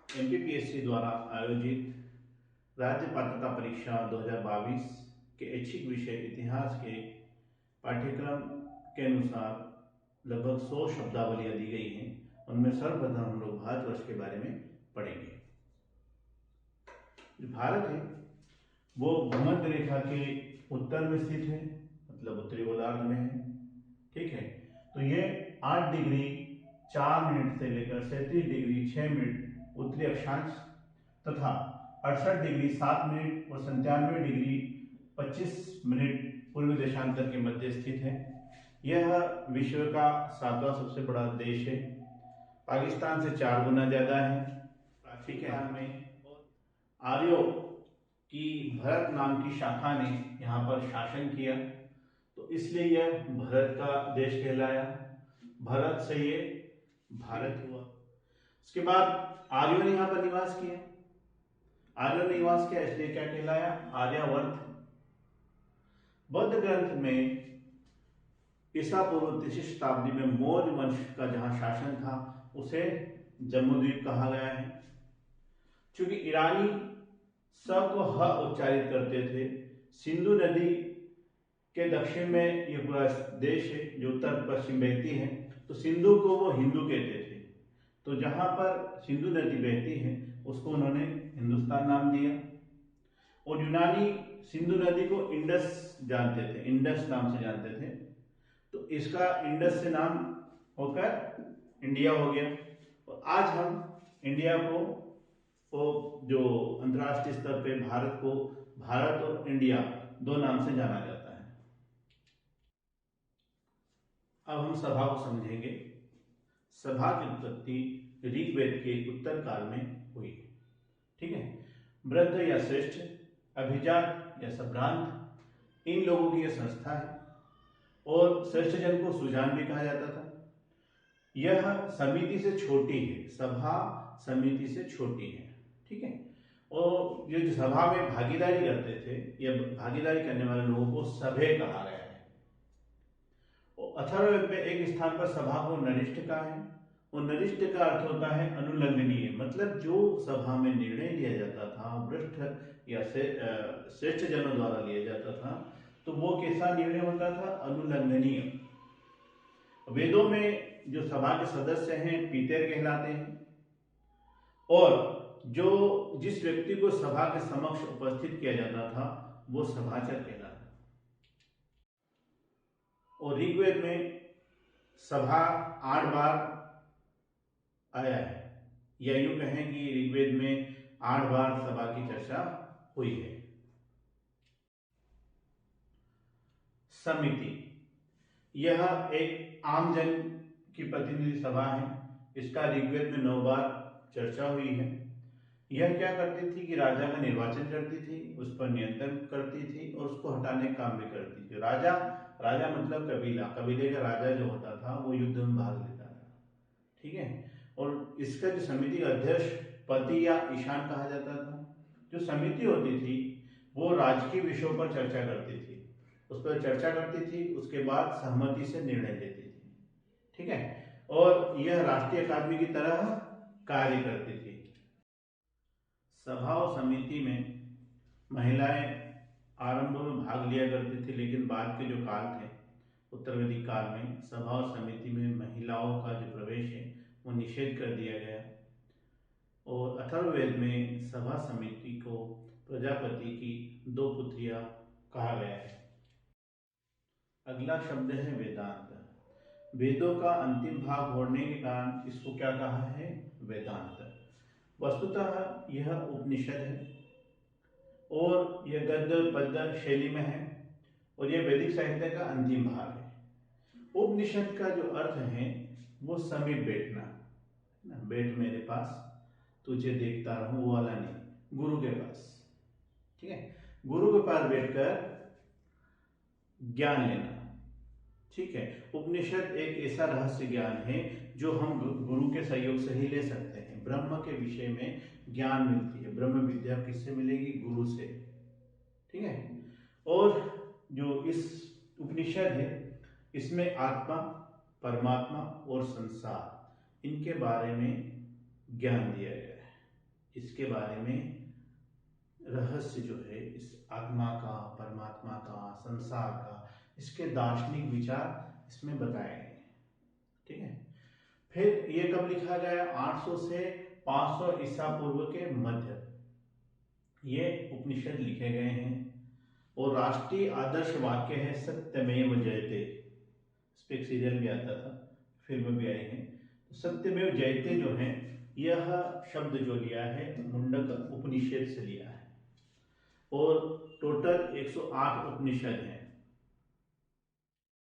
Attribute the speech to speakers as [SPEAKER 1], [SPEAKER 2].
[SPEAKER 1] MPPSC द्वारा आयोजित राज्य पात्रता परीक्षा 2022 के ऐच्छिक विषय इतिहास के पाठ्यक्रम के अनुसार लगभग 100 शब्दावलियां दी गई हैं। उनमें सर्वप्रथम हम लोग भारतवर्ष के बारे में पढ़ेंगे। जो भारत है वो भूमध्य रेखा के उत्तर में स्थित है, मतलब उत्तरी गोलार्ध में है। ठीक है, तो ये 8 डिग्री 4 मिनट से लेकर 37 डिग्री 6 मिनट उत्तरी अक्षांश तथा 68 डिग्री 7 मिनट और 97 डिग्री 25 मिनट पूर्वी देशांतर के मध्य स्थित है। यह विश्व का 7वां सबसे बड़ा देश है। पाकिस्तान से 4 गुना ज्यादा है। प्राचीन काल में आर्यों की भरत नाम की शाखा ने यहाँ पर शासन किया, तो इसलिए यह भरत का देश कहलाया। भरत से ये भारत हुआ। उसके बाद आर्यों ने यहाँ पर निवास किया। आर्यों ने निवास किया इसलिए क्या कहलाया? आर्यावर्त। बौद्ध ग्रंथ में ईसा पूर्व 3री शताब्दी में मौर्य वंश का जहां शासन था उसे जम्बूद्वीप कहा गया है। चूंकि ईरानी स को ह उच्चारित करते थे, सिंधु नदी के दक्षिण में ये पूरा देश है जो उत्तर पश्चिम बहती है, तो सिंधु को वो हिंदू कहते थे। तो जहां पर सिंधु नदी बहती है उसको उन्होंने हिंदुस्तान नाम दिया। और यूनानी सिंधु नदी को इंडस जानते थे, इंडस नाम से जानते थे, तो इसका इंडस से नाम होकर इंडिया हो गया। और आज हम इंडिया को जो अंतर्राष्ट्रीय स्तर पे भारत को भारत और इंडिया 2 नाम से जाना जाता है। अब हम सभा को समझेंगे। सभा की उत्पत्ति ऋग्वेद के उत्तर काल में हुई। ठीक है, वृद्ध या श्रेष्ठ, अभिजात या संभ्रांत, इन लोगों की यह संस्था है। और श्रेष्ठ जन को सुजान भी कहा जाता था। यह समिति से छोटी है, सभा समिति से छोटी है। ठीक है, और ये जो सभा में भागीदारी करते थे या भागीदारी करने वाले लोगों को सभ्य कहा गया है। और अथर्ववेद में एक स्थान पर सभा को नरिष्ठ कहा है। और नरिष्ठ का अर्थ होता है अनुल्लंघनीय, मतलब जो सभा में निर्णय लिया जाता था भ्रष्ट या श्रेष्ठ जनों द्वारा लिया जाता था, तो वो कैसा निर्णय होता था? अनुल्लंघनीय। वेदों में जो सभा के सदस्य हैं पीतेर कहलाते हैं। और जो जिस व्यक्ति को सभा के समक्ष उपस्थित किया जाता था वो सभाचर कहलाता। और ऋग्वेद में सभा 8 बार आया है, या यूं कहें कि ऋग्वेद में 8 बार सभा की चर्चा हुई है। समिति, यह एक आम जन की प्रतिनिधि सभा है। इसका ऋग्वेद में 9 बार चर्चा हुई है। यह क्या करती थी कि राजा का निर्वाचन करती थी, उस पर नियंत्रण करती थी और उसको हटाने का काम भी करती थी। राजा मतलब कबीला, कबीले का राजा जो होता था वो युद्ध में भाग लेता था। ठीक है, और इसका जो समिति का अध्यक्ष पति या ईशान कहा जाता था। जो समिति होती थी वो राजकीय विषयों पर चर्चा करती थी, उस पर चर्चा करती थी, उसके बाद सहमति से निर्णय लेती थी। ठीक है, और यह राष्ट्रीय अकादमी की तरह कार्य करती थी। सभा और समिति में महिलाएं आरंभ में भाग लिया करती थी, लेकिन बाद के जो काल थे उत्तर वैदिक काल में सभा और समिति में महिलाओं का जो प्रवेश है वो निषेध कर दिया गया। और अथर्ववेद में सभा समिति को प्रजापति की 2 पुत्रियां कहा गया है। अगला शब्द है वेदांत। वेदों का अंतिम भाग होने के कारण इसको क्या कहा है? वेदांत। वस्तुतः यह उपनिषद है और यह गद्य पद्य शैली में है और यह वैदिक साहित्य का अंतिम भाग है। उपनिषद का जो अर्थ है वो समीप बैठना, बैठ मेरे पास तुझे देखता रहूं, वो वाला नहीं, गुरु के पास। ठीक है, गुरु के पास बैठकर ज्ञान लेना। ठीक है, उपनिषद एक ऐसा रहस्य ज्ञान है जो हम गुरु के सहयोग से ही ले सकते हैं। ब्रह्म के विषय में ज्ञान मिलती है। ब्रह्म विद्या किससे मिलेगी? गुरु से। ठीक है, और जो इस उपनिषद है इसमें आत्मा, परमात्मा और संसार, इनके बारे में ज्ञान दिया गया है। इसके बारे में रहस्य जो है इस आत्मा का, परमात्मा का, संसार का, इसके दार्शनिक विचार इसमें बताए गए हैं। ठीक है। फिर ये कब लिखा गया? 800 से 500 ईसा पूर्व के मध्य ये उपनिषद लिखे गए हैं। और राष्ट्रीय आदर्श वाक्य है सत्यमेव जयते। इस पे एक सीरियल भी आता था, फिल्म भी आई है। तो सत्यमेव जयते जो है, यह शब्द जो लिया है मुंडक उपनिषद से लिया है। और टोटल 108 उपनिषद हैं।